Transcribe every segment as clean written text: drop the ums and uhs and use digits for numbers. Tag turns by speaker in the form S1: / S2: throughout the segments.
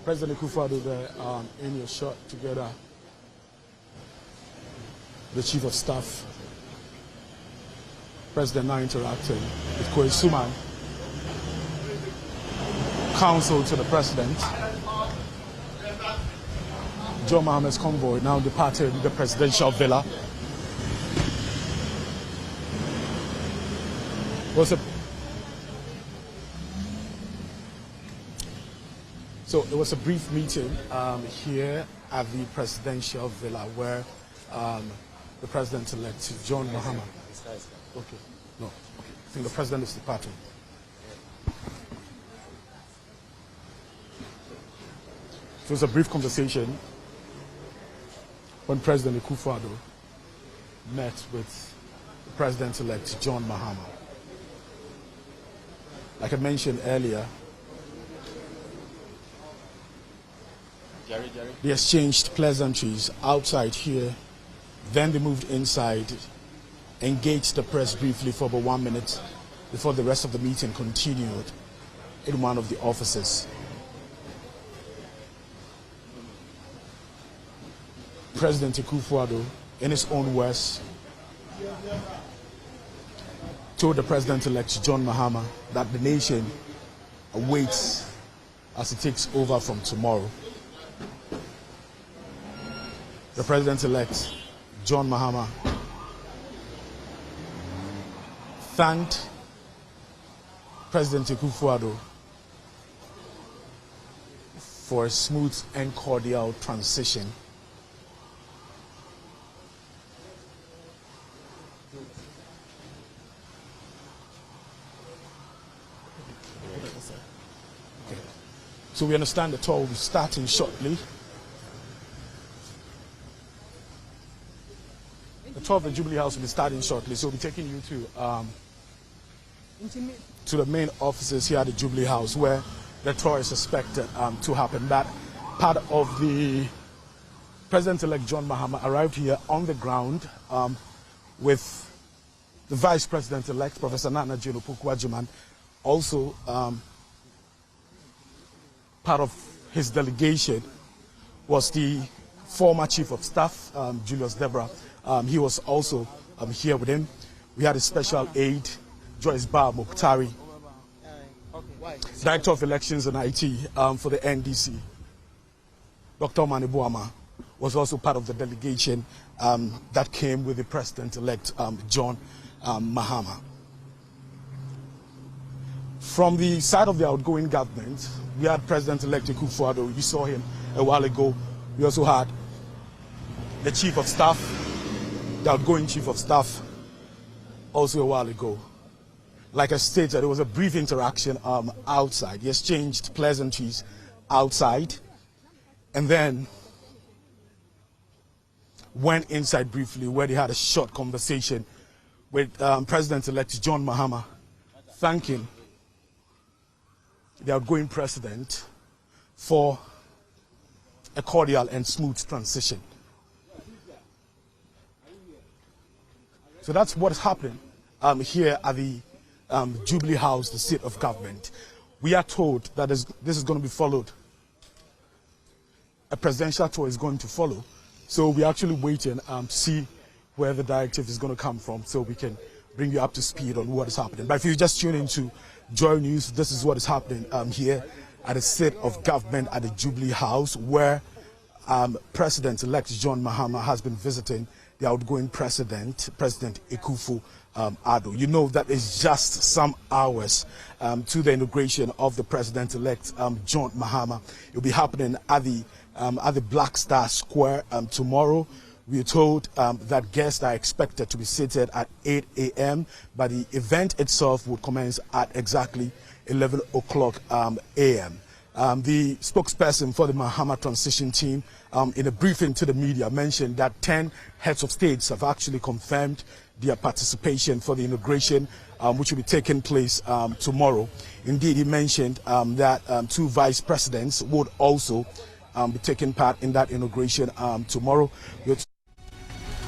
S1: President Akufo-Addo there in your shot together. The Chief of Staff, President now interacting with Kwesi Suman, counsel to the President. John Mahama's convoy now departed the presidential villa. So it was a brief meeting here at the presidential villa where the president-elect, John Mahama. Okay, no, okay. I think the president is departing. It was a brief conversation when President Akufo-Addo met with the president-elect, John Mahama. Like I mentioned earlier, they exchanged pleasantries outside here. Then they moved inside, engaged the press briefly for about 1 minute before the rest of the meeting continued in one of the offices. President Akufo-Addo, in his own words, told the president-elect John Mahama that the nation awaits as he takes over from tomorrow. The president-elect John Mahama thanked President Akufo-Addo for a smooth and cordial transition. Okay. So we understand the tour will be starting shortly. The tour of the Jubilee House will be starting shortly, so we'll be taking you to the main offices here at the Jubilee House where the tour is expected to happen. That part of the President-elect John Mahama arrived here on the ground with the Vice President-elect, Professor Nana Jane Opoku-Agyeman, also part of his delegation was the former Chief of Staff, Julius Deborah. He was also here with him. We had a special aide, Joyce Bar Mokhtari, Director of Elections and IT for the NDC. Dr. Mani Buama was also part of the delegation that came with the President-elect John Mahama. From the side of the outgoing government, we had President-elect Akufo-Addo. You saw him a while ago. We also had the Chief of Staff, the outgoing Chief of Staff, also a while ago. Like I stated, there was a brief interaction outside. He exchanged pleasantries outside and then went inside briefly where they had a short conversation with President-elect John Mahama, thanking the outgoing president for a cordial and smooth transition. So that's what is happening here at the Jubilee House, the seat of government. We are told that this is going to be followed. A presidential tour is going to follow. So we're actually waiting to see where the directive is going to come from so we can bring you up to speed on what is happening. But if you just tune into Joy News, this is what is happening here at the seat of government at the Jubilee House, where President-elect John Mahama has been visiting the outgoing President Akufo-Addo. You know that is just some hours to the inauguration of the President-elect John Mahama. It will be happening at the Black Star Square tomorrow. We are told that guests are expected to be seated at 8 a.m., but the event itself will commence at exactly 11 o'clock a.m. The spokesperson for the Mahama transition team, in a briefing to the media, mentioned that 10 heads of states have actually confirmed their participation for the inauguration, which will be taking place tomorrow. Indeed, he mentioned that 2 vice presidents would also be taking part in that inauguration tomorrow.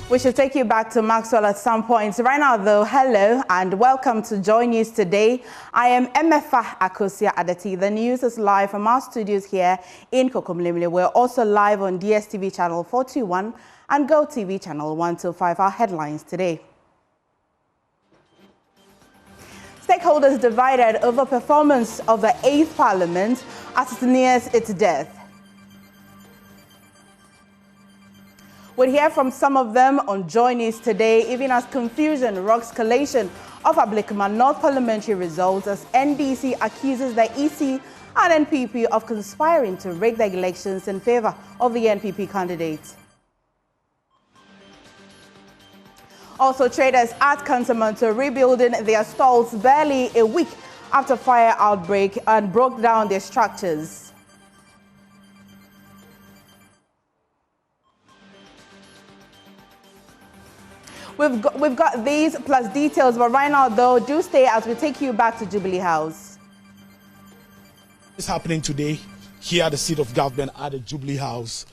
S2: We should take you back to Maxwell at some point. Right now, though, hello and welcome to Joy News Today. I am Emefa Akosia Adati. The news is live from our studios here in Kokomlemle. We're also live on DSTV channel 421 and Go TV channel 125. Our headlines today. Stakeholders divided over performance of the 8th Parliament as it nears its death. We'll hear from some of them on Joy News Today, even as confusion rocks collation of Ablikman North parliamentary results as NDC accuses the EC and NPP of conspiring to rig the elections in favor of the NPP candidates. Also, traders at Kansamanto rebuilding their stalls barely a week after fire outbreak and broke down their structures. We've got these plus details, but right now, though, do stay as we take you back to Jubilee House.
S1: It's happening today here at the seat of government at the Jubilee House.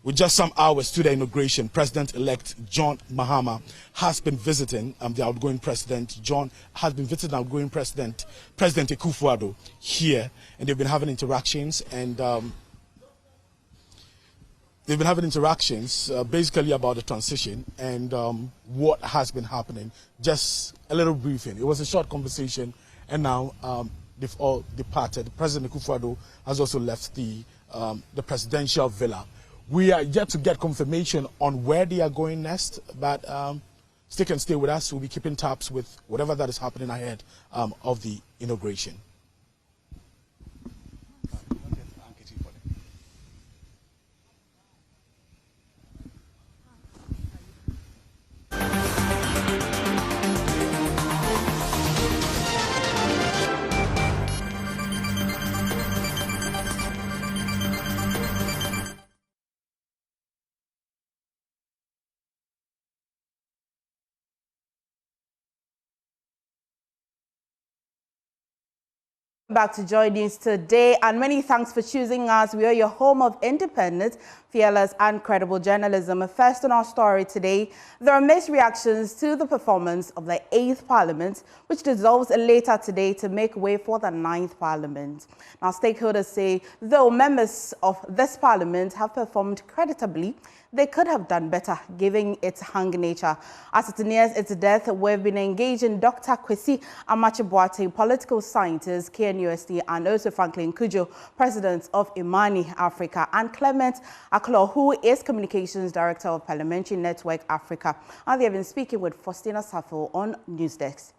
S1: With just some hours to the inauguration, President-elect John Mahama has been visiting the outgoing president. John has been visiting the outgoing President Akufo-Addo here, and they've been having interactions basically about the transition and what has been happening. Just a little briefing. It was a short conversation, and now they've all departed. President Akufo-Addo has also left the presidential villa. We are yet to get confirmation on where they are going next, but stay with us. We'll be keeping tabs with whatever that is happening ahead of the inauguration.
S2: Back to Joy News Today, and many thanks for choosing us. We are your home of independent, fearless and credible journalism. First on our story today, there are mixed reactions to the performance of the 8th Parliament, which dissolves later today to make way for the 9th Parliament. Now, stakeholders say, though members of this Parliament have performed creditably, they could have done better, given its hung nature. As it nears its death, we've been engaging Dr. Kwesi Amachibuate, political scientist, KNUST, and also Franklin Kujo, president of Imani Africa, and Clement Aklo, who is communications director of Parliamentary Network Africa. And they have been speaking with Faustina Safo on Newsdesk.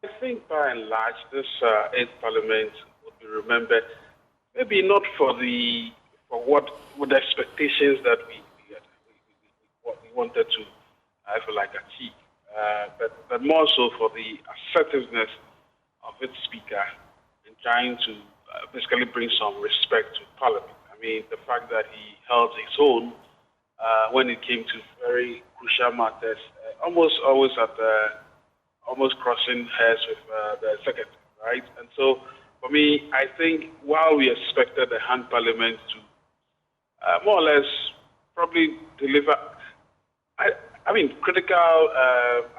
S3: I think by and large, this 8th Parliament would be remembered, maybe not for the with the expectations that we wanted to, I feel like, achieve, but more so for the assertiveness of its speaker in trying to basically bring some respect to Parliament. I mean, the fact that he held his own when it came to very crucial matters, almost always almost crossing hairs with the Secretary, right? And so, for me, I think while we expected the hung Parliament to more or less probably deliver, I mean, critical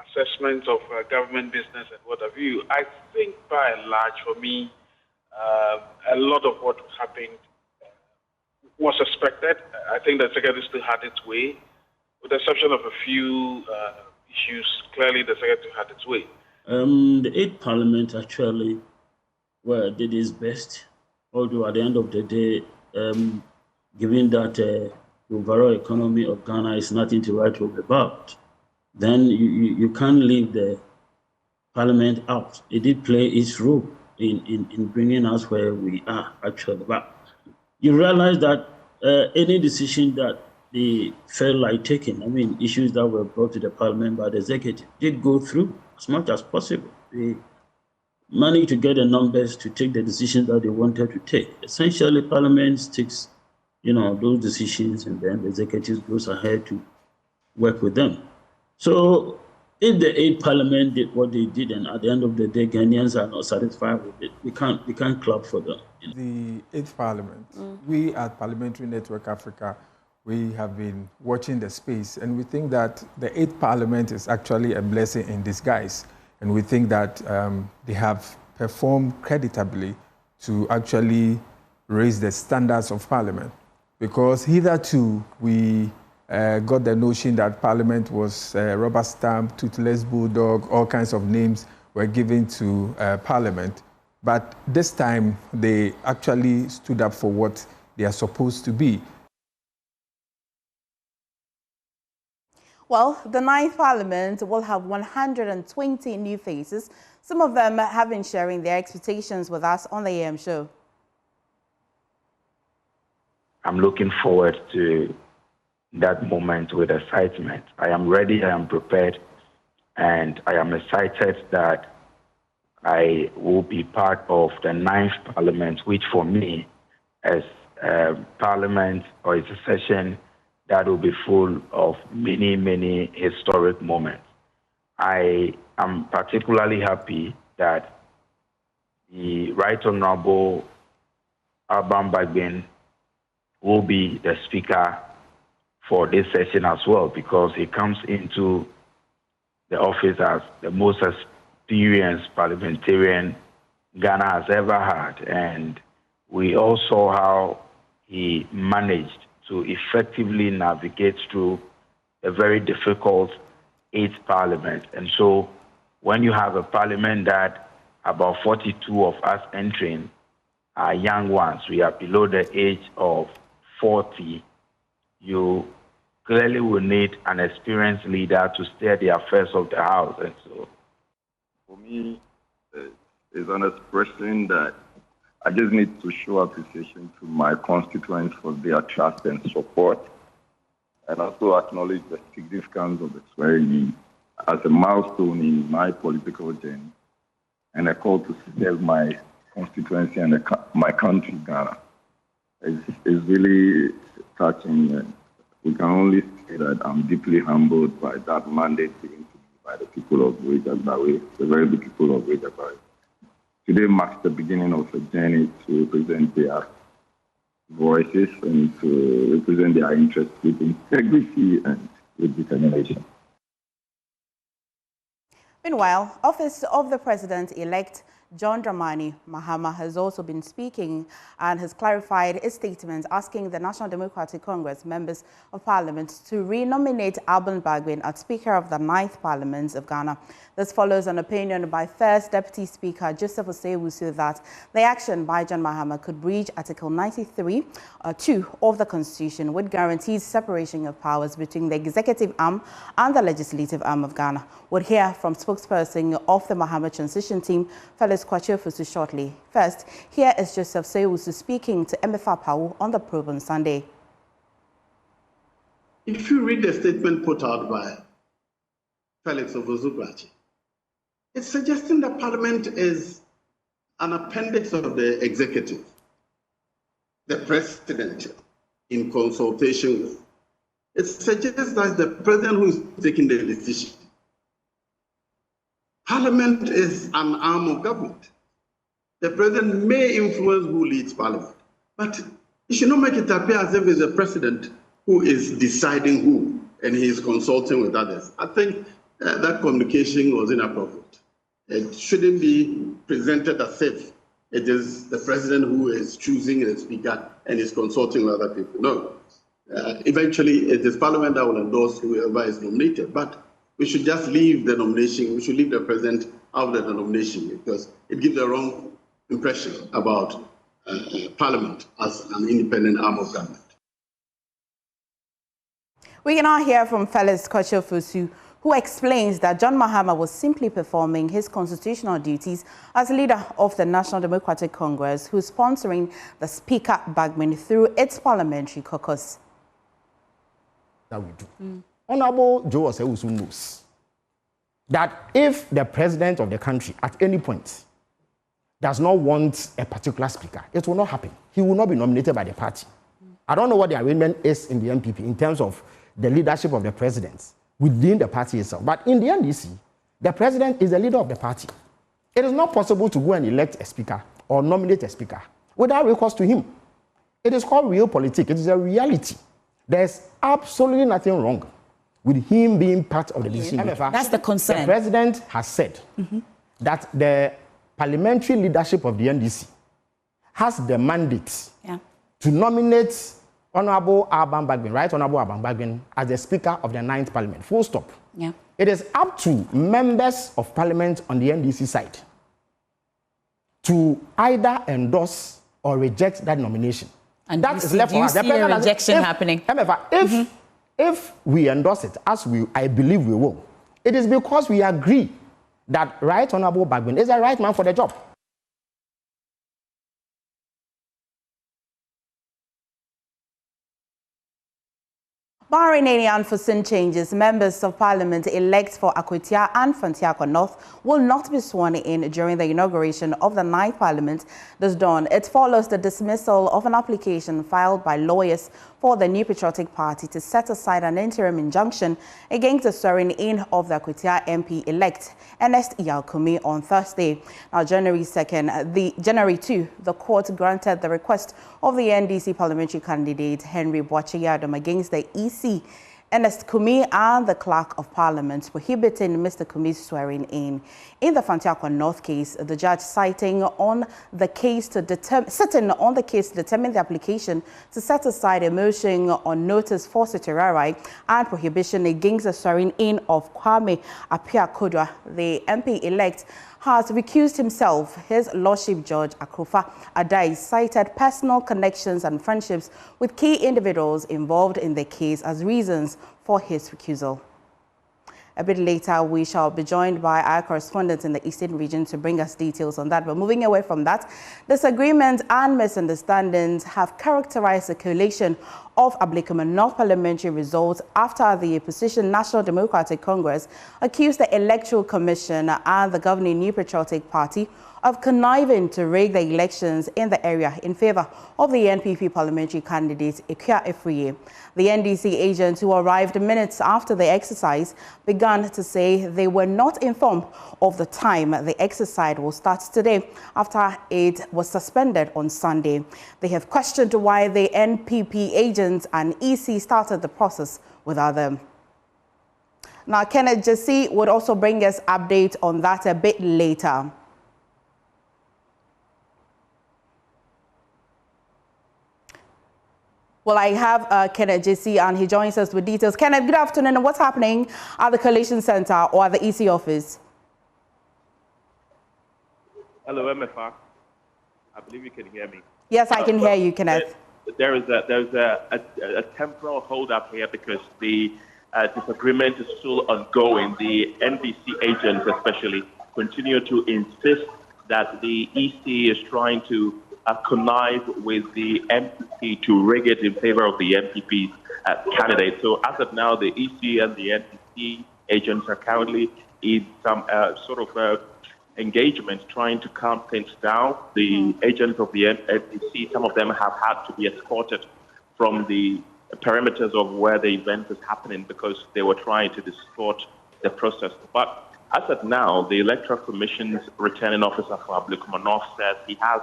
S3: assessments of government business and what have you, I think by and large, for me, a lot of what happened was expected. I think the Secretary still had its way, with the exception of a few issues. Clearly, the Secretary had its way.
S4: The 8th Parliament actually did its best, although at the end of the day, given that the overall economy of Ghana is nothing to write home about, then you can't leave the Parliament out. It did play its role in bringing us where we are, actually. But you realize that any decision that they felt like taking, I mean, issues that were brought to the Parliament by the executive, did go through as much as possible. They managed to get the numbers to take the decisions that they wanted to take. Essentially, Parliament takes those decisions, and then the executive goes ahead to work with them. So if the 8th Parliament did what they did, and at the end of the day, Ghanaians are not satisfied with it, we can't clap for them.
S5: The 8th Parliament, we at Parliamentary Network Africa we have been watching the space, and we think that the 8th Parliament is actually a blessing in disguise. And we think that they have performed creditably to actually raise the standards of Parliament. Because hitherto, we got the notion that Parliament was rubber stamp, toothless bulldog, all kinds of names were given to Parliament. But this time, they actually stood up for what they are supposed to be.
S2: Well, the 9th Parliament will have 120 new faces. Some of them have been sharing their expectations with us on the AM show.
S6: I'm looking forward to that moment with excitement. I am ready, I am prepared, and I am excited that I will be part of the 9th Parliament, which for me is a Parliament or it's a session that will be full of many, many historic moments. I am particularly happy that the Right Honorable Alban Bagbin will be the speaker for this session as well, because he comes into the office as the most experienced parliamentarian Ghana has ever had. And we all saw how he managed to effectively navigate through a very difficult 8th Parliament. And so when you have a parliament that about 42 of us entering are young ones, we are below the age of 40, you clearly will need an experienced leader to steer the affairs of the House. And so
S7: for me, it's an expression that I just need to show appreciation to my constituents for their trust and support, and also acknowledge the significance of the swearing-in as a milestone in my political journey and a call to serve my constituency and my country, Ghana. It's really touching, and we can only say that I'm deeply humbled by that mandate given to me by the people of Wejagbawe, the very good people of Wejagbawe. Today marks the beginning of a journey to represent their voices and to represent their interests with integrity and with determination.
S2: Meanwhile, Office of the President-elect John Dramani Mahama has also been speaking and has clarified his statement asking the National Democratic Congress members of Parliament to renominate Alban Bagbin as Speaker of the 9th Parliament of Ghana. This follows an opinion by First Deputy Speaker Joseph Osei-Wusu that the action by John Mahama could breach Article 93(2) of the Constitution, which guarantees separation of powers between the executive arm and the legislative arm of Ghana. We'll hear from spokesperson of the Mahama transition team, Felix Kwachofusu, shortly. First, here is Joseph Osei-Wusu speaking to MFA Pau on the probe on Sunday.
S8: If you read the statement put out by Felix Ovozubrachi, it's suggesting that Parliament is an appendix of the executive, the President, in consultation with. It suggests that the President who is taking the decision. Parliament is an arm of government. The President may influence who leads Parliament, but you should not make it appear as if it's the President who is deciding who, and he is consulting with others. I think that communication was inappropriate. It shouldn't be presented as if it is the President who is choosing the Speaker and is consulting with other people. No. Eventually, it is Parliament that will endorse whoever is nominated, but we should just leave the nomination, we should leave the President out of the nomination because it gives the wrong impression about Parliament as an independent arm of government.
S2: We can now hear from Felix Kwachofusu, who explains that John Mahama was simply performing his constitutional duties as leader of the National Democratic Congress, who's sponsoring the Speaker Bagbin through its parliamentary caucus.
S9: That we do. Honorable Joe Osei-Wusu knows that if the president of the country at any point does not want a particular speaker, it will not happen. He will not be nominated by the party. I don't know what the arrangement is in the NPP in terms of the leadership of the president within the party itself. But in the NDC, the president is the leader of the party. It is not possible to go and elect a speaker or nominate a speaker without recourse to him. It is called realpolitik. It is a reality. There's absolutely nothing wrong with him being part of the decision.
S10: That's the concern.
S9: The president has said that the parliamentary leadership of the NDC has the mandate to nominate Honorable Alban Bagbin, Right Honorable Alban Bagbin, as the Speaker of the 9th Parliament. Full stop.
S10: Yeah.
S9: It is up to members of Parliament on the NDC side to either endorse or reject that nomination.
S10: And that is left for us. Do you see a rejection happening?
S9: If we endorse it, as I believe we will, it is because we agree that Right Honorable Bagbin is the right man for the job.
S2: Barring any unforeseen changes, members of Parliament elect for Akwatia and Fantiakwa North will not be sworn in during the inauguration of the 9th Parliament this dawn. It follows the dismissal of an application filed by lawyers for the New Patriotic Party to set aside an interim injunction against the swearing-in of the Akwatia MP-elect, Ernest Iyalkumi, on Thursday. Now, January 2, the court granted the request of the NDC parliamentary candidate Henry Boakye-Yadom against the EC, Ernest Kumi, and the Clerk of Parliament, prohibiting Mr. Kumi's swearing in. In the Fantiakwa North case, the judge sitting on the case to determine the application to set aside a motion on notice for certiorari and prohibition against the swearing in of Kwame Appiah-Kodwa, the MP-elect, has recused himself. His Lordship Judge Akrofa Adai cited personal connections and friendships with key individuals involved in the case as reasons for his recusal. A bit later, we shall be joined by our correspondent in the Eastern region to bring us details on that. But moving away from that, disagreement and misunderstandings have characterized the collation of Ablekuma North parliamentary results after the opposition National Democratic Congress accused the Electoral Commission and the governing New Patriotic Party of conniving to rig the elections in the area in favor of the NPP parliamentary candidate Ikea Efriye. The NDC agents who arrived minutes after the exercise began to say they were not informed of the time the exercise will start today after it was suspended on Sunday. They have questioned why the NPP agents and EC started the process without them. Now, Kenneth Jesse would also bring us update on that a bit later. Well, I have Kenneth Jesse, and he joins us with details. Kenneth, good afternoon. And what's happening at the Collation Center or at the EC office?
S11: Hello, MFR. I believe you can hear me.
S2: Yes, I can hear you, Kenneth.
S11: There is a temporal hold-up here because the disagreement is still ongoing. The NDC agents especially continue to insist that the EC is trying to connive with the MPP to rig it in favor of the MPP's candidate. So as of now, the EC and the NDC agents are currently in some sort of engagement trying to calm things down. The agents of the NDC, some of them have had to be escorted from the perimeters of where the event is happening because they were trying to distort the process. But as of now, the Electoral Commission's returning officer for Ablekuma North says he has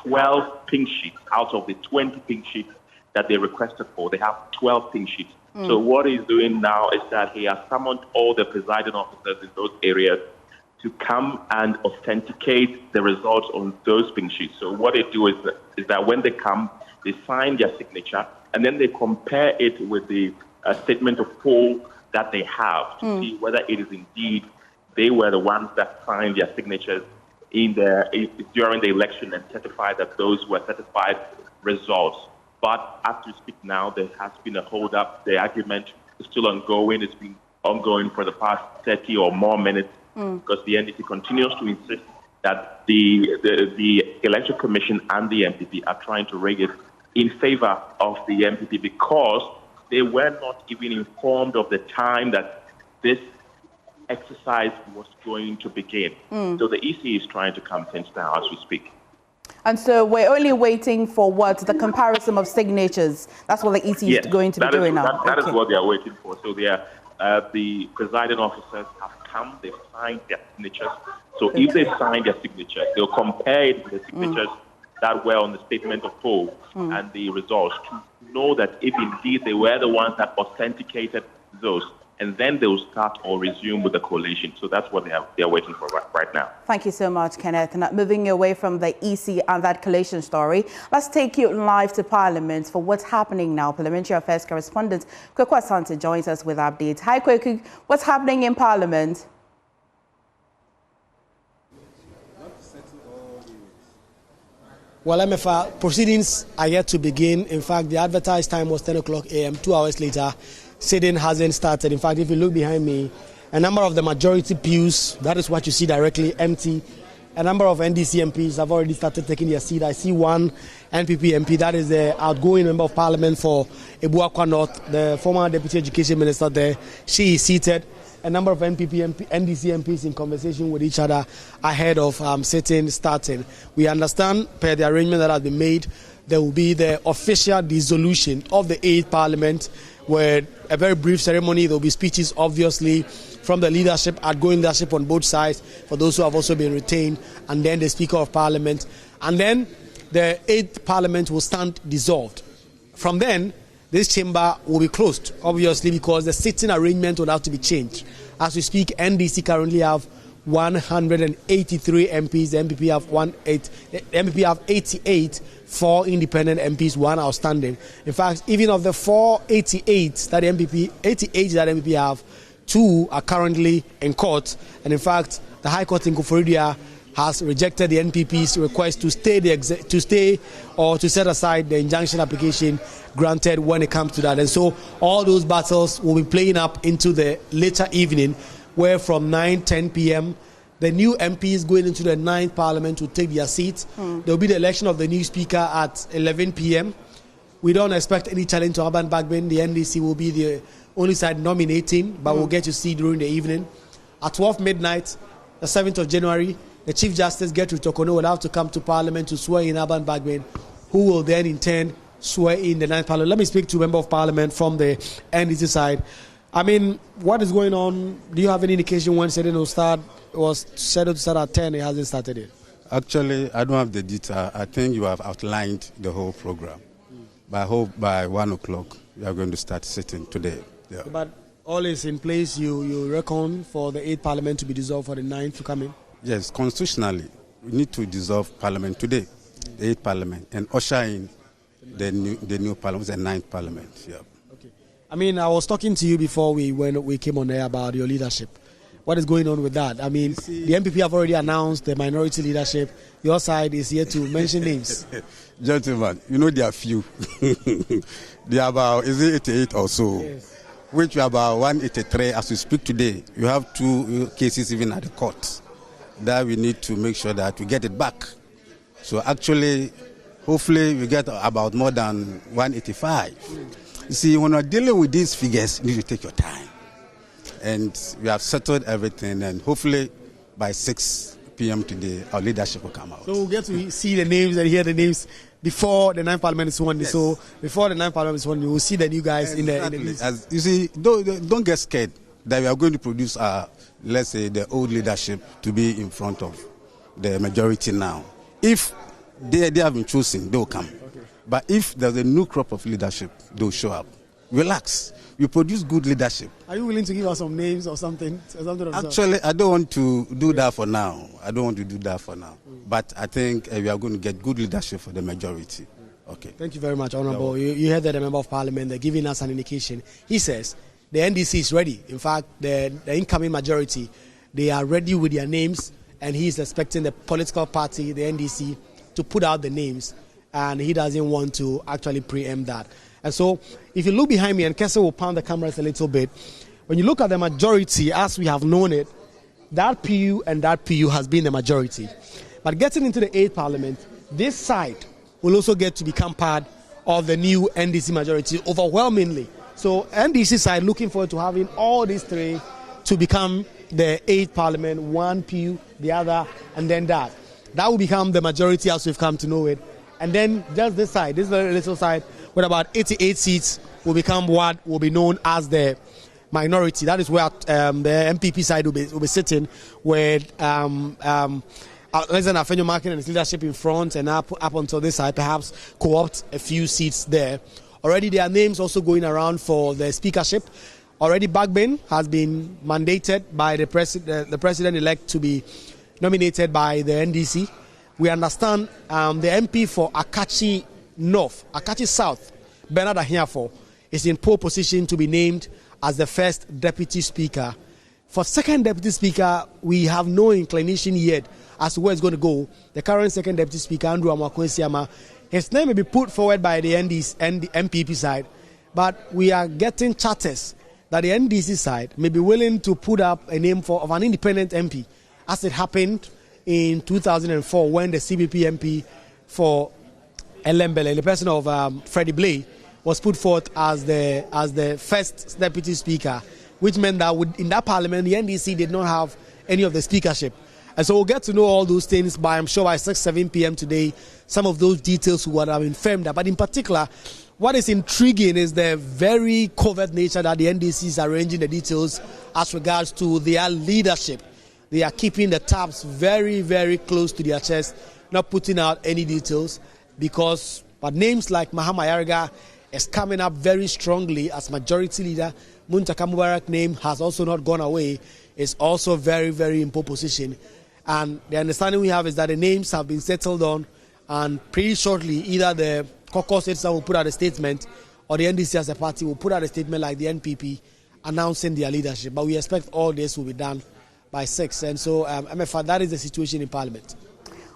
S11: 12 pink sheets out of the 20 pink sheets that they requested for. They have 12 pink sheets. So what he's doing now is that he has summoned all the presiding officers in those areas to come and authenticate the results on those pink sheets. So what they do is that when they come, they sign their signature, and then they compare it with the statement of poll that they have to see whether it is indeed they were the ones that signed their signatures during the election and certify that those were certified results. But as we speak now, there has been a hold-up. The argument is still ongoing. It's been ongoing for the past 30 or more minutes because the NDC continues to insist that the Electoral Commission and the MPP are trying to rig it in favor of the MPP because they were not even informed of the time that this exercise was going to begin. So the EC is trying to calm things down as we speak.
S2: And so we're only waiting for what? The comparison of signatures. That's what the EC is going to be doing now.
S11: That is what they are waiting for. So the presiding officers have come, they've signed their signatures. So if they sign their signatures, they'll compare it with the signatures that were on the statement of polls and the results to know that if indeed they were the ones that authenticated those, and then they will start or resume with the coalition. So that's what they are waiting for right now.
S2: Thank you so much, Kenneth. Now, moving away from the EC and that collation story, let's take you live to Parliament for what's happening now. Parliamentary Affairs correspondent Kweku Asante joins us with updates. Hi, Kweku. What's happening in Parliament?
S12: Well, MFA, proceedings are yet to begin. In fact, the advertised time was 10 o'clock a.m. 2 hours later, sitting hasn't started. In fact, if you look behind me, a number of the majority pews, that is what you see directly, empty. A number of NDC MPs have already started taking their seat. I see one NPP MP, that is the outgoing member of parliament for Ebuakwa North, the former deputy education minister there. She is seated. A number of NDC MPs in conversation with each other ahead of starting. We understand, per the arrangement that has been made, there will be the official dissolution of the 8th Parliament, where a very brief ceremony. There will be speeches, obviously, from the leadership, outgoing leadership on both sides, for those who have also been retained, and then the Speaker of Parliament. And then the 8th Parliament will stand dissolved. From then, this chamber will be closed, obviously, because the sitting arrangement will have to be changed. As we speak, NDC currently have 183 MPs. The MPP have 88, 4 independent MPs, 1 outstanding. In fact, even of the 488 that MPP have, 2 are currently in court. And in fact, the High Court in Koforidua has rejected the NPP's request to stay or to set aside the injunction application granted when it comes to that. And so all those battles will be playing up into the later evening, where from 9-10 p.m. the new MPs going into the 9th Parliament will take their seats. There will be the election of the new Speaker at 11 p.m. We don't expect any challenge to Alban Bagbin. The NDC will be the only side nominating, but we'll get to see during the evening. At 12 midnight, the 7th of January, the Chief Justice Gertrude Tokono will have to come to Parliament to swear in Alban Bagbin, who will then in turn swear in the 9th Parliament. Let me speak to a member of Parliament from the NDC side. I mean, what is going on? Do you have any indication when sitting will start? It was scheduled to start at 10, it hasn't started yet.
S13: Actually, I don't have the detail. I think you have outlined the whole program. But I hope by 1 o'clock we are going to start sitting today. Yeah. But
S12: all is in place, you reckon, for the 8th Parliament to be dissolved for the 9th to come in?
S13: Yes, constitutionally, we need to dissolve Parliament today, the 8th Parliament, and usher in the new Parliament, the 9th Parliament. Yeah.
S12: Okay. I mean, I was talking to you before we came on air about your leadership. What is going on with that? I mean, the MPP have already announced the minority leadership. Your side is here to mention names.
S13: Gentlemen, you know there are few. There are about, is it 88 or so? Yes. Which are about 183 as we speak today. You have 2 cases even at the court that we need to make sure that we get it back. So actually, hopefully we get about more than 185. You see, when we're dealing with these figures, you need to take your time. And we have settled everything, and hopefully by 6 p.m. today, our leadership will come out.
S12: So we'll get to see the names and hear the names before the 9th Parliament is sworn. Yes. So before the 9th Parliament is sworn, you will see the new guys in the list.
S13: As you see, don't get scared that we are going to produce, let's say, the old leadership to be in front of the majority now. If they have been chosen, they will come. Okay. But if there's a new crop of leadership, they will show up. Relax. You produce good leadership.
S12: Are you willing to give us some names or something?
S13: Actually, I don't want to do that for now. But I think we are going to get good leadership for the majority. Okay.
S12: Thank you very much, Honorable. You heard that the Member of Parliament, they're giving us an indication. He says the NDC is ready. In fact, the incoming majority, they are ready with their names, and he is expecting the political party, the NDC, to put out the names, and he doesn't want to actually preempt that. And so, if you look behind me, and Kessel will pound the cameras a little bit, when you look at the majority, as we have known it, that PU and that PU has been the majority. But getting into the 8th Parliament, this side will also get to become part of the new NDC majority overwhelmingly. So, NDC side looking forward to having all these 3 to become the 8th Parliament, 1 PU, the other, and then that. That will become the majority as we've come to know it. And then just this side, this very little side, with about 88 seats, will become what will be known as the minority. That is where the MPP side will be sitting with Alexander Afenyo-Markin and his leadership in front, and up until this side, perhaps co-opt a few seats there. Already there are names also going around for the speakership. Already Bagbin has been mandated by the president-elect to be nominated by the NDC. We understand the MP for Akachi North, Akachi South, Bernard Ahiafo, is in pole position to be named as the first deputy speaker. For second deputy speaker, we have no inclination yet as to where it's going to go. The current second deputy speaker, Andrew Amakwesiama, his name may be put forward by the NDC and the MPP side, but we are getting chatters that the NDC side may be willing to put up a name of an independent MP, as it happened in 2004 when the CBP MP for Elembele, the person of Freddie Blay, was put forth as the first deputy speaker, which meant that in that parliament, the NDC did not have any of the speakership. And so we'll get to know all those things by, I'm sure, by 7 p.m. today. Some of those details would have been firmed up. But in particular, what is intriguing is the very covert nature that the NDC is arranging the details as regards to their leadership. They are keeping the tabs very, very close to their chest, not putting out any details, but names like Mahama Yarga is coming up very strongly as majority leader. Muntaka Mubarak's name has also not gone away. It's also very, very in pole position. And the understanding we have is that the names have been settled on, and pretty shortly either the caucus itself will put out a statement or the NDC as a party will put out a statement like the NPP announcing their leadership. But we expect all this will be done by 6. And so, MFA, that is the situation in Parliament.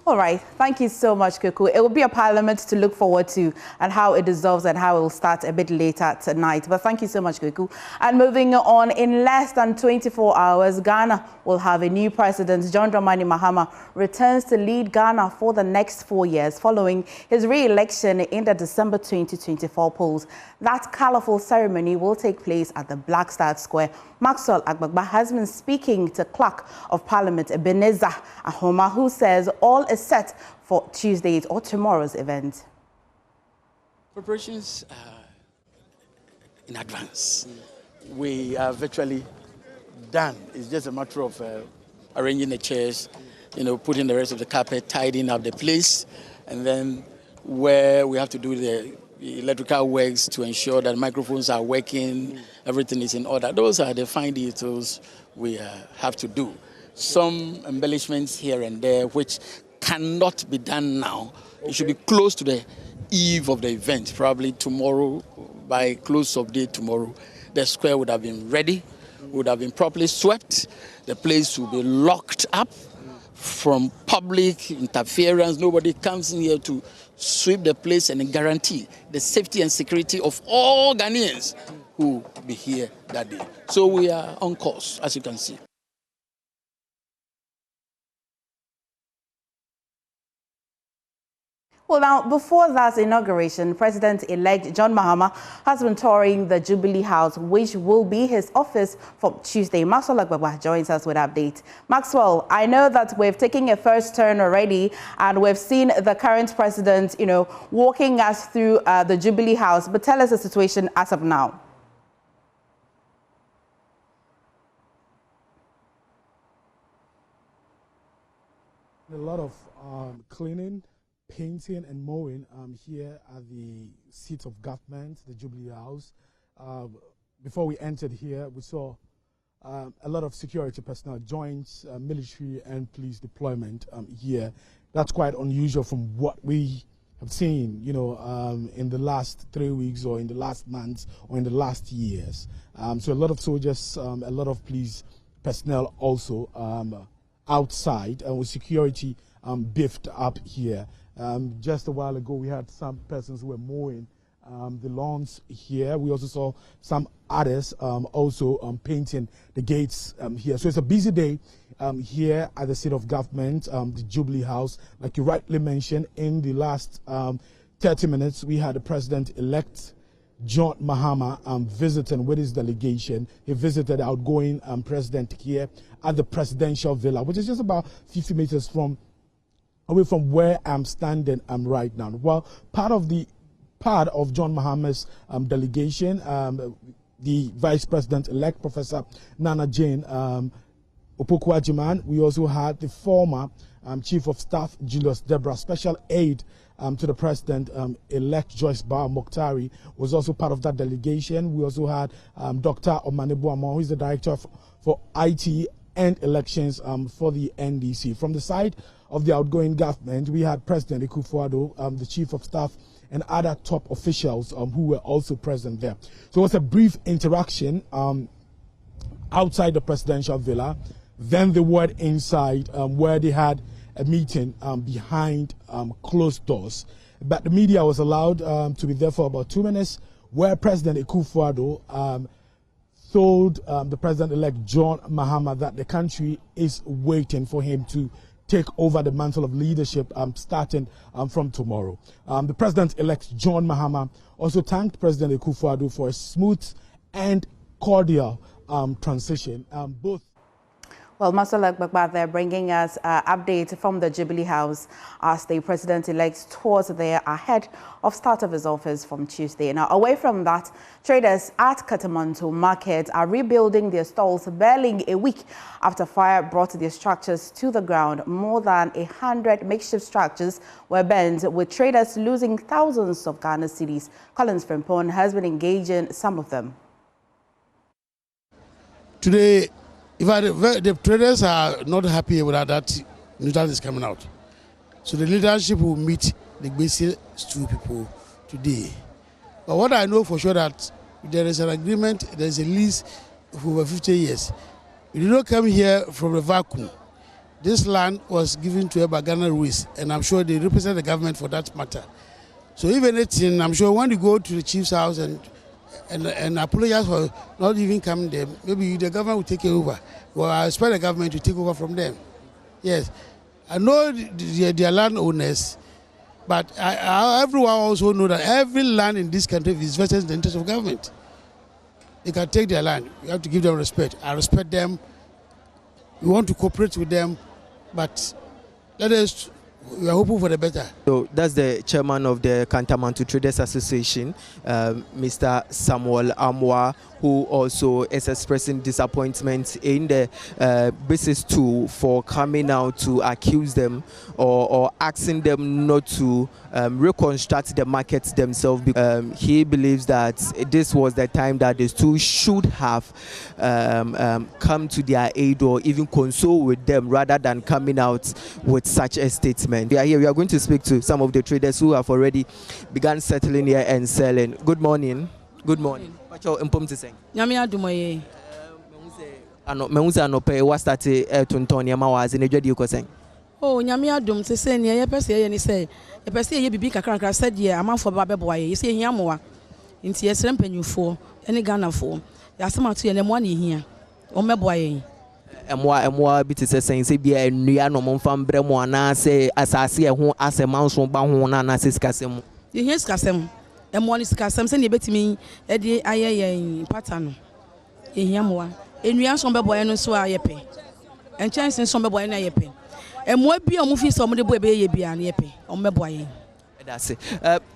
S2: All right. Thank you so much, Kuku. It will be a parliament to look forward to, and how it dissolves and how it will start a bit later tonight. But thank you so much, Kuku. And moving on, in less than 24 hours, Ghana will have a new president. John Dramani Mahama returns to lead Ghana for the next 4 years following his re-election in the December 2024 polls. That colorful ceremony will take place at the Black Star Square. Maxwell Agbagba has been speaking to Clerk of Parliament Ebenezer Ahoma, who says all is set for Tuesday's or tomorrow's event.
S14: Preparations in advance. We are virtually done. It's just a matter of arranging the chairs, putting the rest of the carpet, tidying up the place, and then where we have to do the electrical works to ensure that microphones are working, everything is in order. Those are the fine details we have to do. Some embellishments here and there which cannot be done now. It should be close to the eve of the event, probably tomorrow, by close of day tomorrow. The square would have been ready, would have been properly swept. The place will be locked up from public interference. Nobody comes in here to sweep the place and guarantee the safety and security of all Ghanaians who will be here that day. So we are on course, as you can see.
S2: Well, now, before that inauguration, President-elect John Mahama has been touring the Jubilee House, which will be his office from Tuesday. Maxwell Agbagba joins us with update. Maxwell, I know that we've taken a first turn already, and we've seen the current president, walking us through the Jubilee House. But tell us the situation as of now.
S1: A lot of cleaning, painting and mowing here at the seat of government, the Jubilee House. Before we entered here, we saw a lot of security personnel, joint military and police deployment here. That's quite unusual from what we have seen, in the last 3 weeks or in the last months or in the last years. So a lot of soldiers, a lot of police personnel also outside with security beefed up here. Just a while ago, we had some persons who were mowing the lawns here. We also saw some others also painting the gates here. So it's a busy day here at the seat of government, the Jubilee House. Like you rightly mentioned, in the last 30 minutes, we had the president-elect John Mahama visiting with his delegation. He visited the outgoing president here at the presidential villa, which is just about 50 meters away from where I'm standing right now. Well, part of John Mahama's delegation, the Vice President-elect, Professor Nana Jane, Opoku-Agyeman. We also had the former Chief of Staff Julius Deborah, Special Aide to the President-elect Joyce Bawah-Mokhtari was also part of that delegation. We also had Dr. Omane Boamah, who is the Director for IT and Elections for the NDC. From the side of the outgoing government, we had President Akufo-Addo, the Chief of Staff, and other top officials who were also present there. So it was a brief interaction outside the presidential villa. Then they were inside where they had a meeting behind closed doors. But the media was allowed to be there for about 2 minutes, where President Akufo-Addo told the President-elect John Mahama that the country is waiting for him to take over the mantle of leadership starting from tomorrow. The President-elect John Mahama also thanked President Akufo-Addo for a smooth and cordial transition.
S2: Well, Master Legbagba there bringing us an update from the Jubilee House as the president-elect tours there ahead of start of his office from Tuesday. Now, away from that, traders at Katamanto Market are rebuilding their stalls barely a week after fire brought their structures to the ground. More than 100 makeshift structures were burned, with traders losing thousands of Ghana cedis. Collins Frimpong has been engaging some of them.
S15: Today, the traders are not happy with that news that is coming out. So the leadership will meet the basic two people today. But what I know for sure that there is an agreement, there is a lease for over 50 years. We did not come here from a vacuum. This land was given to Ghana Ruiz, and I'm sure they represent the government for that matter. So if anything, I'm sure when you go to the chief's house and apologize for not even coming there, maybe the government will take it over. Well, I expect the government to take over from them. Yes, I know they are landowners, but everyone also know that every land in this country is vested in the interest of government. They can take their land. You have to give them respect. I respect them. We want to cooperate with them, but we are hoping for the better.
S16: So that's the chairman of the Kantamanto Traders Association, Mr. Samuel Amwa, who also is expressing disappointment in the business too for coming out to accuse them or asking them not to reconstruct the markets themselves. He believes that this was the time that these two should have come to their aid or even console with them rather than coming out with such a statement. We are here. We are going to speak to some of the traders who have already begun settling here and selling. Good morning. Good morning. What's your important saying?
S17: Nyamia dumoye.
S16: Mehuza no pay what started to Antonia Mawas in a judge you saying.
S17: Oh, Nyamia dum to say near Persia and he say, a Persia ye be kakra said ye a man for Bababoy. You say Yamoa. In Ties Rempen for any Ghana for. Yasama to and one here. O me boy.
S16: And more bit is saying, say, be a Niano Monfam Bremoana, say, as I see a home as a mouse from Bahona, says Cassem.
S17: You hear Cassem. And one is Cassem, send you bet me, Eddie, I pattern. In Yamoa. And we are some boy and so I pay. And chance in some boy and I pay. And what be a movie some of the boy be and yepe on my boy.
S16: That's it.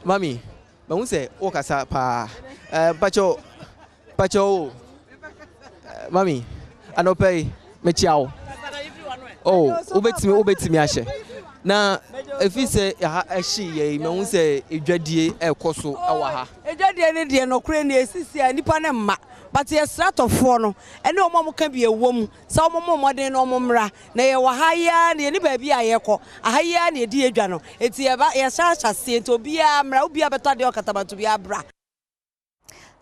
S16: Mammy, but we say, Okasa pa, Pacho, Mammy, I no pay. Mechiao. Oh, obeti me ashe. Na if you say she ye me won say edwadie ekoso awaha.
S18: Edwadie ne de no kure ne esisi a nipa ne mma. But ye stratofo no ene omo ka bi ewom. Sa omo moden no omo mra na ye wa haya na ni ba bi ayeko. Ahaya na edi edwa no. Eti ye ba ye sha se enti obi a mra obi a beto de okatabanto bi abra.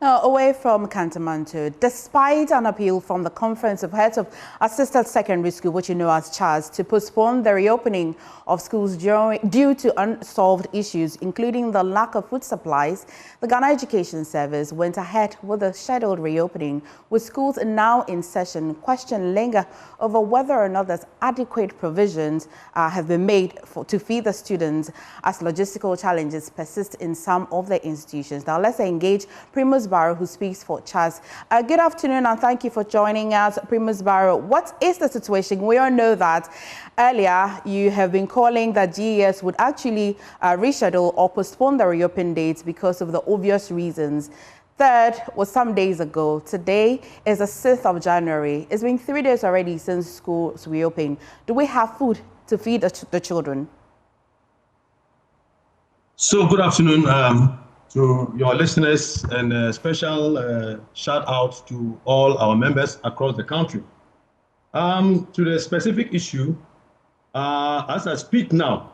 S2: Now, away from Kantamanto, despite an appeal from the Conference of Heads of Assisted Secondary School, which you know as CHAS, to postpone the reopening of schools due to unsolved issues, including the lack of food supplies, the Ghana Education Service went ahead with the scheduled reopening, with schools now in session. Question linger over whether or not there's adequate provisions have been made to feed the students as logistical challenges persist in some of the institutions. Now, let's engage Primus Barrow, who speaks for CHAS. Good afternoon, and thank you for joining us, Primus Barrow. What is the situation? We all know that earlier you have been calling that GES would actually reschedule or postpone the reopen dates because of the obvious reasons. Third was some days ago. Today is the 6th of January. It's been 3 days already since schools reopened. Do we have food to feed the children?
S19: So good afternoon to your listeners, and a special shout out to all our members across the country. To the specific issue, as I speak now,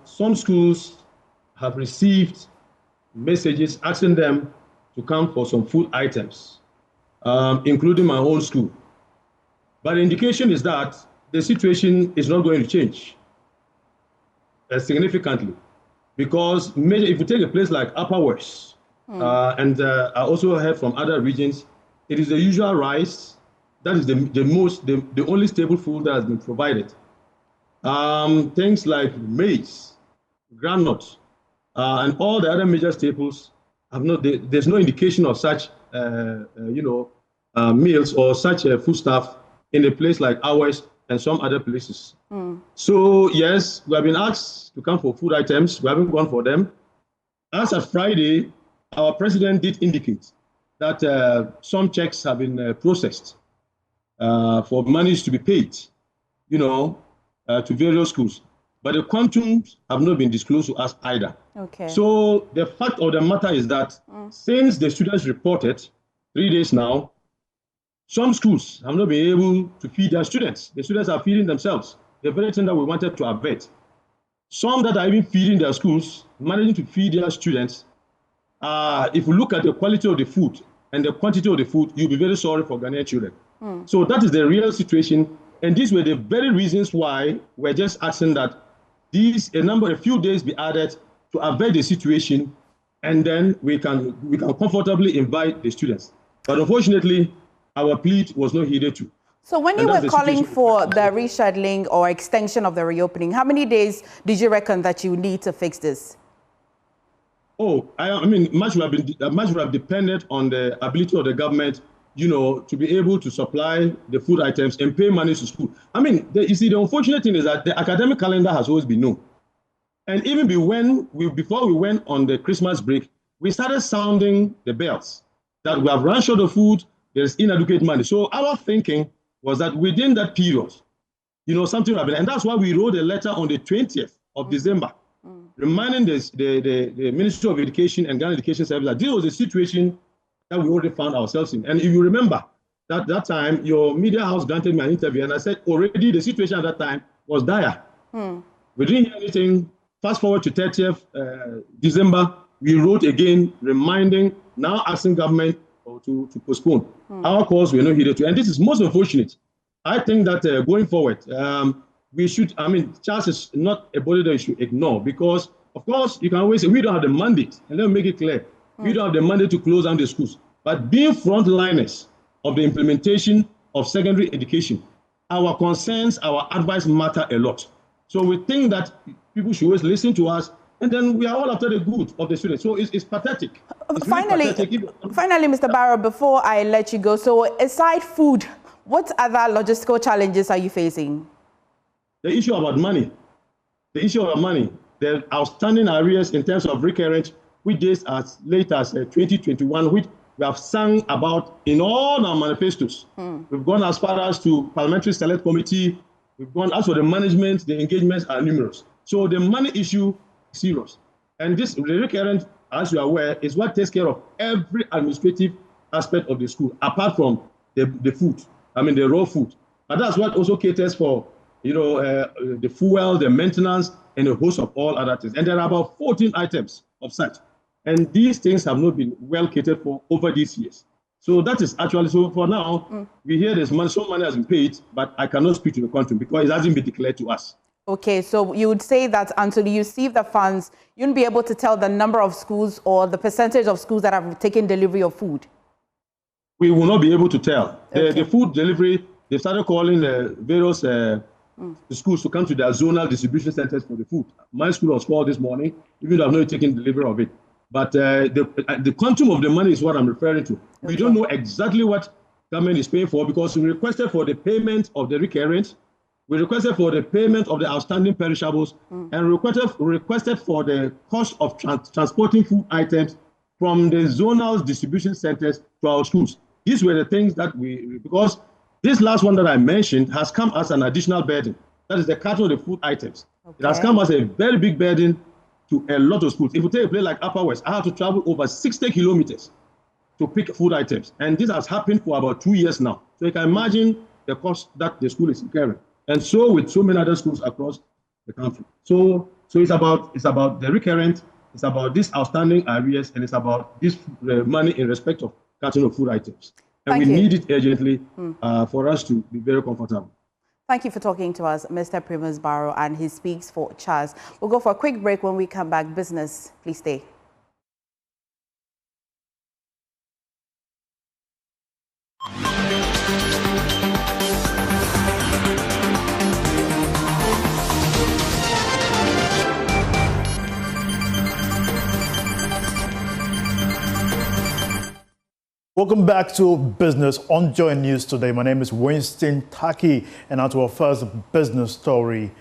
S19: some schools have received messages asking them to come for some food items, including my own school. But the indication is that the situation is not going to change significantly, because if you take a place like Upper West, and I also heard from other regions, it is the usual rice. That is the only staple food that has been provided. Things like maize, groundnut, and all the other major staples have not. There's no indication of such, meals or such foodstuff in a place like ours and some other places. So yes, we have been asked to come for food items. We haven't gone for them. As of Friday, our president did indicate that some checks have been processed for monies to be paid, to various schools. But the quantums have not been disclosed to us either.
S2: Okay.
S19: So the fact of the matter is that since the students reported 3 days now, some schools have not been able to feed their students. The students are feeding themselves. The very thing that we wanted to avert. Some that are even feeding their schools, managing to feed their students, if you look at the quality of the food and the quantity of the food, you'll be very sorry for Ghanaian children. So that is the real situation. And these were the very reasons why we're just asking that a few days be added to avert the situation, and then we can comfortably invite the students. But unfortunately, our plea was not heeded to.
S2: So when you were calling for the rescheduling or extension of the reopening, how many days did you reckon that you need to fix this?
S19: Oh, I mean, much would have depended on the ability of the government, to be able to supply the food items and pay money to school. I mean, you see, the unfortunate thing is that the academic calendar has always been known. And even before we went on the Christmas break, we started sounding the bells that we have run short of food, there's inadequate money. So our thinking was that within that period, something happened. And that's why we wrote a letter on the 20th of December, reminding the Ministry of Education and Ghana Education Service that this was a situation that we already found ourselves in. And if you remember, that time, your media house granted me an interview, and I said already the situation at that time was dire. We didn't hear anything. Fast forward to 30th December, we wrote again, reminding, now asking government to postpone. Our calls were not heeded to. And this is most unfortunate. I think that going forward, Charles is not a body that you should ignore, because, of course, you can always say, we don't have the mandate. And let me make it clear. We don't have the mandate to close down the schools. But being frontliners of the implementation of secondary education, our concerns, our advice matter a lot. So we think that people should always listen to us, and then we are all after the good of the students. So it's pathetic.
S2: Finally, Mr. Barrow, before I let you go, so aside food, what other logistical challenges are you facing?
S19: The issue about money. The outstanding arrears in terms of recurrent, which days as late as 2021, which we have sung about in all our manifestos. We've gone as far as to Parliamentary Select Committee. We've gone as for the management, the engagements are numerous. So the money issue is serious. And the recurrent, as you are aware, is what takes care of every administrative aspect of the school, apart from the food, the raw food. But that's what also caters for, the fuel, the maintenance, and a host of all other things. And there are about 14 items of such. And these things have not been well catered for over these years. So that is actually, so for now, we hear there's money, some money has been paid, but I cannot speak to the quantum because it hasn't been declared to us.
S2: Okay, so you would say that until you receive the funds, you wouldn't be able to tell the number of schools or the percentage of schools that have taken delivery of food?
S19: We will not be able to tell. Okay. The food delivery, they started calling the various the schools to come to their zonal distribution centers for the food. My school was called this morning, even though I've not taken delivery of it. But the quantum of the money is what I'm referring to. Okay. We don't know exactly what government is paying for, because we requested for the payment of the recurrent, we requested for the payment of the outstanding perishables, and requested for the cost of transporting food items from the zonal distribution centers to our schools. These were the things that because this last one that I mentioned has come as an additional burden. That is the cattle of the food items. Okay. It has come as a very big burden to a lot of schools. If you take a place like Upper West, I have to travel over 60 kilometers to pick food items. And this has happened for about 2 years now. So you can imagine the cost that the school is incurring. And so with so many other schools across the country. So it's about the recurrent, it's about these outstanding arrears, and it's about this money in respect of catching of food items. And we need it urgently for us to be very comfortable.
S2: Thank you for talking to us, Mr. Primus Barrow, and he speaks for Charles. We'll go for a quick break. When we come back, business, please stay.
S20: Welcome back to Business on JoyNews Today. My name is Winston Taki, and now to our first business story.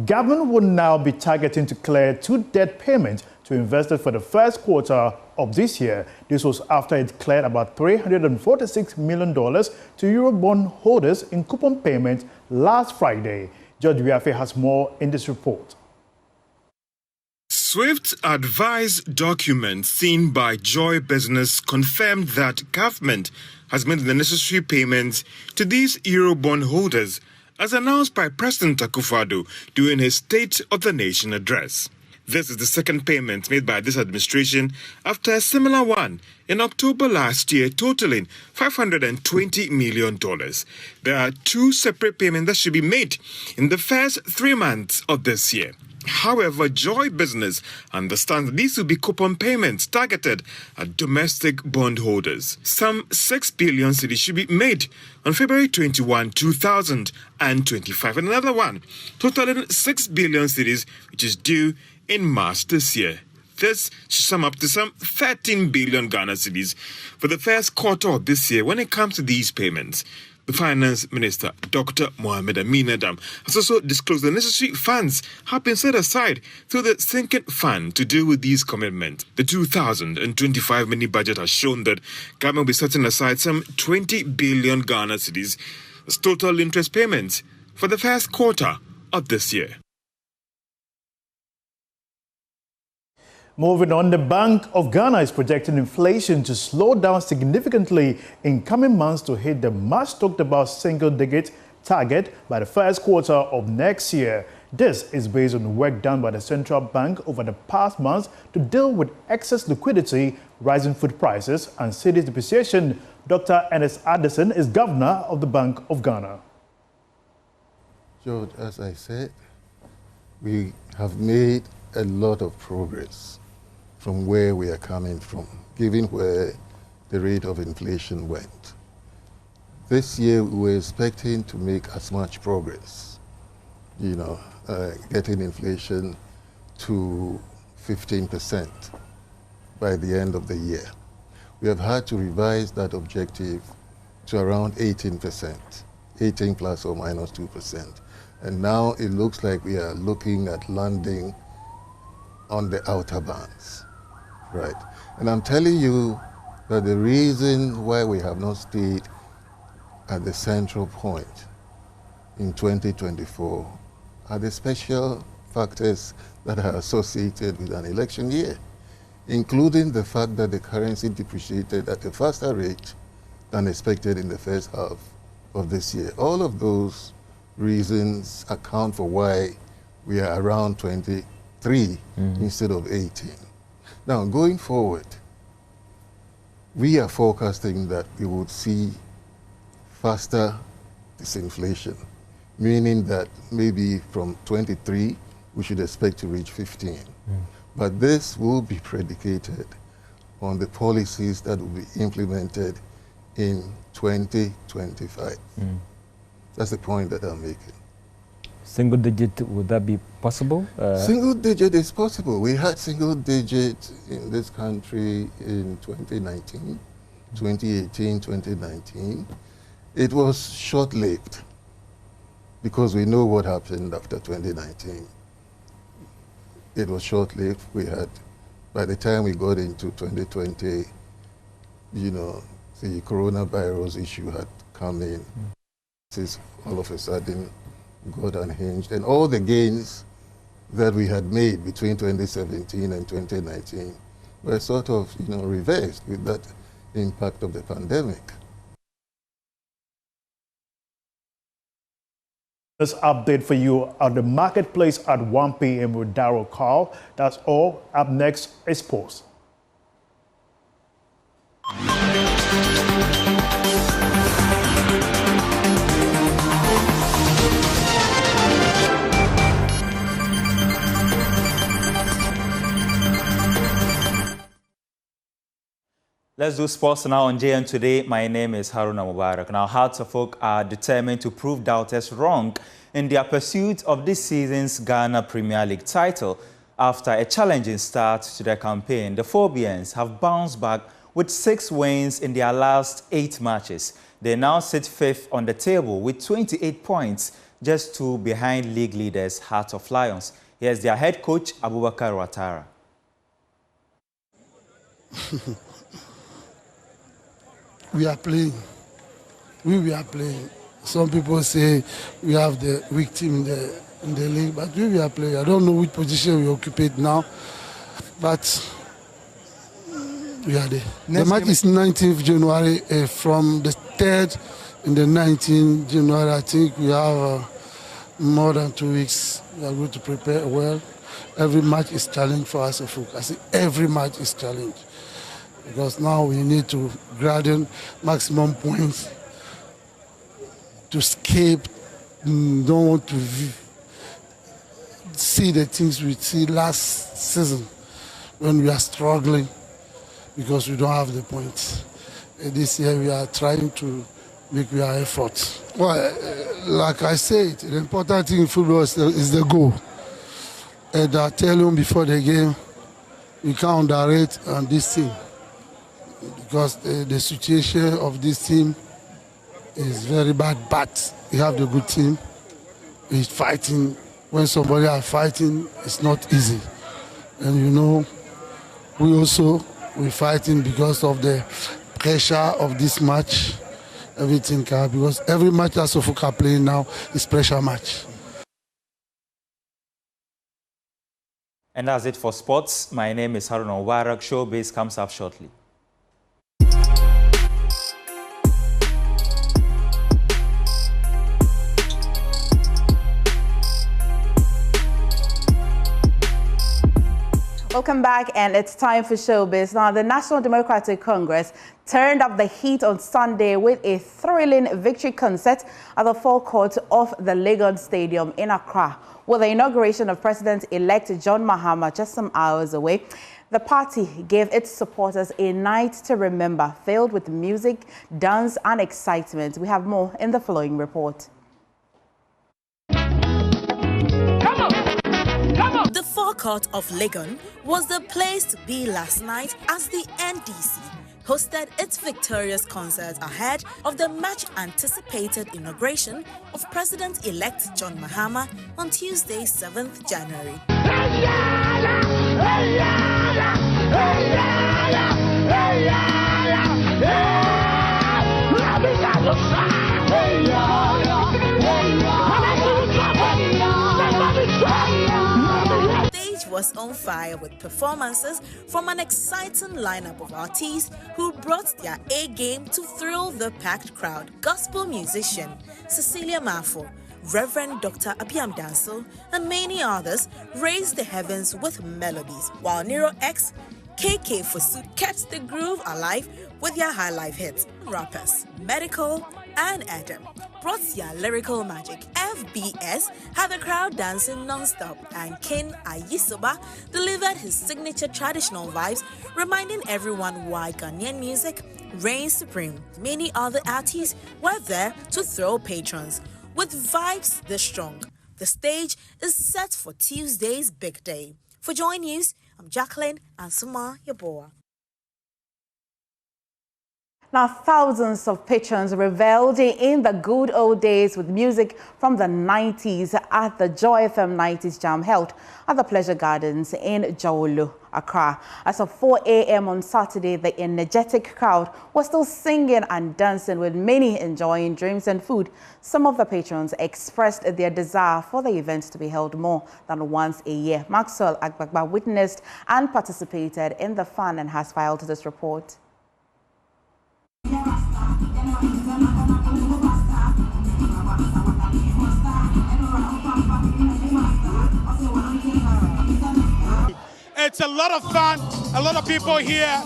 S20: Government will now be targeting to clear 2 debt payments to investors for the first quarter of this year. This was after it cleared about $346 million to Eurobond holders in coupon payments last Friday. George Wiafe has more in this report.
S21: Swift advice document seen by Joy Business confirmed that government has made the necessary payments to these Eurobond holders, as announced by President Akufo-Addo during his State of the Nation address. This is the second payment made by this administration after a similar one in October last year, totaling $520 million. There are 2 separate payments that should be made in the first 3 months of this year. However, Joy Business understands these will be coupon payments targeted at domestic bondholders. Some 6 billion cedis should be made on February 21, 2025, and another one totaling 6 billion cedis, which is due in March this year. This should sum up to some 13 billion Ghana cedis for the first quarter of this year when it comes to these payments. The Finance Minister, Dr. Mohamed Amin Adam, has also disclosed the necessary funds have been set aside through the sinking fund to deal with these commitments. The 2025 mini-budget has shown that government will be setting aside some 20 billion Ghana cedis as total interest payments for the first quarter of this year.
S20: Moving on, the Bank of Ghana is projecting inflation to slow down significantly in coming months to hit the much talked about single-digit target by the first quarter of next year. This is based on work done by the central bank over the past months to deal with excess liquidity, rising food prices, and cedis depreciation. Dr. Ernest Addison is governor of the Bank of Ghana.
S22: George, as I said, we have made a lot of progress from where we are coming from, given where the rate of inflation went. This year, we were expecting to make as much progress, getting inflation to 15% by the end of the year. We have had to revise that objective to around 18%, 18 plus or minus 2%. And now it looks like we are looking at landing on the outer bands, right? And I'm telling you that the reason why we have not stayed at the central point in 2024 are the special factors that are associated with an election year, including the fact that the currency depreciated at a faster rate than expected in the first half of this year. All of those reasons account for why we are around 23 instead of 18. Now, going forward, we are forecasting that we would see faster disinflation, meaning that maybe from 23, we should expect to reach 15. But this will be predicated on the policies that will be implemented in 2025. That's the point that I'm making.
S23: Single digit, would that be possible?
S22: Single digit is possible. We had single digit in this country in 2019, 2018, 2019. It was short-lived because we know what happened after 2019. It was short-lived. We had By the time we got into 2020, you know, the coronavirus issue had come in. This all of a sudden got unhinged, and all the gains that we had made between 2017 and 2019 were sort of, you know, reversed with that impact of the pandemic.
S20: This update for you at the marketplace at 1 p.m. with Daryl Carl. That's all. Up next is sports.
S3: Let's do sports now on JN Today. My name is Haruna Mubarak. Now, Hearts of Oak are determined to prove doubters wrong in their pursuit of this season's Ghana Premier League title. After a challenging start to their campaign, the Phobians have bounced back with 6 wins in their last 8 matches. They now sit 5th on the table with 28 points, just 2 behind league leaders Hearts of Lions. Here's their head coach, Abubakar Ouattara.
S15: We are playing. We are playing. Some people say we have the weak team in the league, but we are playing. I don't know which position we occupy now, but we are there. The match is 19th January. From the 3rd and the 19th January, I think we have more than 2 weeks. We are going to prepare well. Every match is challenge for us. I say every match is challenge. Because now we need to grab maximum points to escape. Don't want to see the things we see last season when we are struggling because we don't have the points. This year we are trying to make our efforts. Well, like I said, the important thing in football is the goal. And I tell you before the game, we can't underrate on this team. Because the situation of this team is very bad, but we have the good team. We're fighting. When somebody are fighting, it's not easy. And you know, we're fighting because of the pressure of this match. Everything can, because every match that Suffolk are playing now is pressure match.
S3: And that's it for sports. My name is Haruna Mubarak. Showbiz comes up shortly.
S2: Welcome back, and it's time for Showbiz. Now, the National Democratic Congress turned up the heat on Sunday with a thrilling victory concert at the forecourt of the Legon Stadium in Accra. With the inauguration of President-elect John Mahama just some hours away, the party gave its supporters a night to remember, filled with music, dance, and excitement. We have more in the following report.
S4: The forecourt of Legon was the place to be last night as the NDC hosted its victorious concert ahead of the much-anticipated inauguration of President-elect John Mahama on Tuesday, 7th January. Was on fire with performances from an exciting lineup of artists who brought their A-game to thrill the packed crowd. Gospel musician Cecilia Mafo, Reverend Dr. Abiam Danso, and many others raised the heavens with melodies, while Nero X, KK Fosu kept the groove alive with their high life hits. Rappers Medical and Adam brought their lyrical magic. FBS had the crowd dancing non-stop, and King Ayisoba delivered his signature traditional vibes, reminding everyone why Ghanaian music reigns supreme. Many other artists were there to thrill patrons. With vibes this strong, the stage is set for Tuesday's big day. For Joy News, I'm Jacqueline Ansuma Yaboa.
S2: Now, thousands of patrons reveled in the good old days with music from the 90s at the Joy FM 90s Jam held at the Pleasure Gardens in Jawulu, Accra. As of 4 a.m. on Saturday, the energetic crowd was still singing and dancing, with many enjoying drinks and food. Some of the patrons expressed their desire for the event to be held more than once a year. Maxwell Agbagba witnessed and participated in the fun and has filed this report.
S5: It's a lot of fun. A lot of people here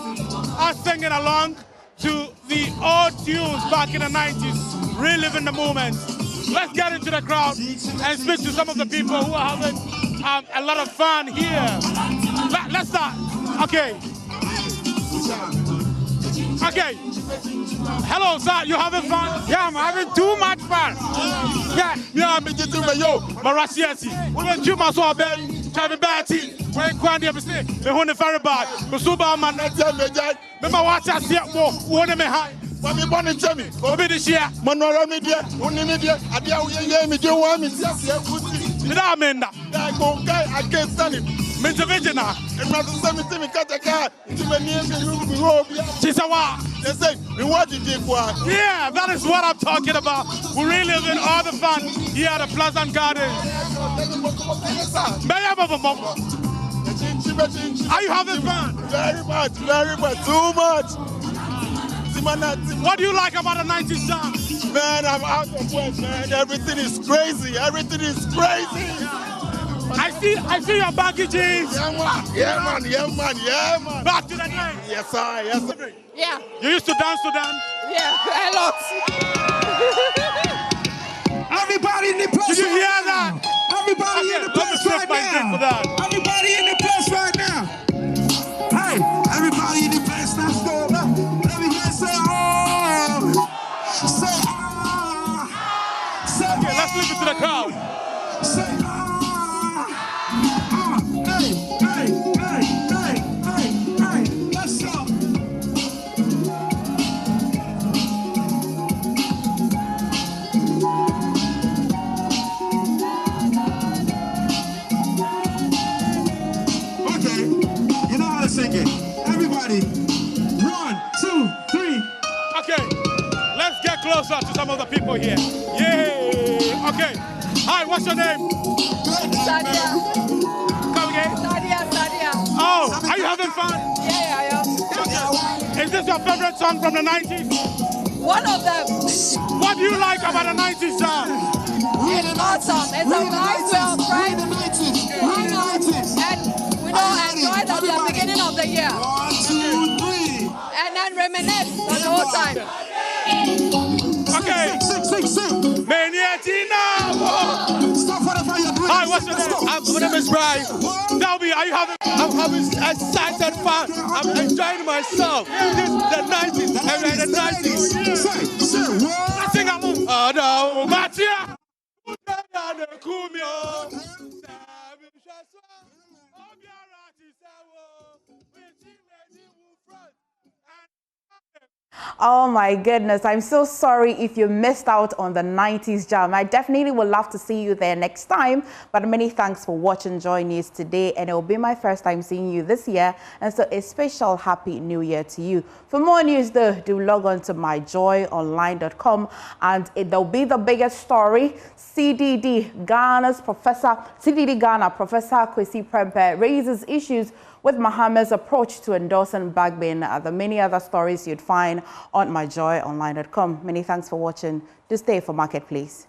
S5: are singing along to the old tunes back in the 90s, reliving the moment. Let's get into the crowd and speak to some of the people who are having a lot of fun here. Let's start. Okay. Okay. Hello, sir. You having fun? Yeah, I'm having too much fun. Yeah, I'm just doing yo, Marasiasi. When you must have been Chavi Batty, when Quandy of the Honey Farabad, Musuba Man, Mama watch us yet more, one me high. When we born in Jimmy, go be this year, Monora Media, only media, Adia, me do one, Miss Yassi, without Menda. I can't stand him. Mr. Vigina, and not the same cut a car, to my name, Chisawa. They say, what did you do? Yeah, that is what I'm talking about. We're reliving all the fun here at the Pleasant Gardens. Are you having fun? Very much, too much. What do you like about the 90s jam? Man, I'm out of words, man. Everything is crazy. I see your baggy jeans. Yeah, man. Back to the night. Yes, sir.
S6: Yeah.
S5: You used to dance to them?
S6: Yeah, a lot.
S7: Everybody in the place.
S5: Did you hear that?
S7: Everybody in the place right now. Everybody in the place right now. Hey, everybody in the place now. Stop. Let me hear say oh. Say ah. Say
S5: okay, let's listen to the crowd.
S7: Say singing. Everybody, 1, 2, 3.
S5: Okay, let's get closer to some of the people here. Yay! Okay. Hi, what's your name?
S6: Sadia.
S5: Come again?
S6: Sadia.
S5: Oh, are you having fun?
S6: Yeah, I am.
S5: Is this your favorite song from the 90s?
S6: One of them.
S5: What do you like about the 90s song?
S6: It's awesome. It's a nice way of right? And we don't enjoy that at the beginning of the year.
S7: 1, 2, 3.
S6: And then reminisce for the whole time.
S5: Okay.
S7: Sing.
S5: Maniatina.
S7: Stop whatever you're doing.
S5: Hi, what's your name?
S7: My name is Brian.
S5: Tell me, are you having?
S7: I'm having excited fun. I'm enjoying myself. This is the 90s. The 90s. Say what?
S5: Sing along.
S7: Oh no,
S5: Matia.
S2: Oh my goodness, I'm so sorry if you missed out on the 90s jam. I definitely would love to see you there next time, but many thanks for watching Joy News today, and it will be my first time seeing you this year, and so a special happy new year to you. For more news though, do log on to myjoyonline.com, and there'll be the biggest story. CDD Ghana Professor Kwesi Prempeh raises issues with Mahama's approach to endorsing Bagbin. The many other stories you'd find on myjoyonline.com. Many thanks for watching. Do stay for Marketplace.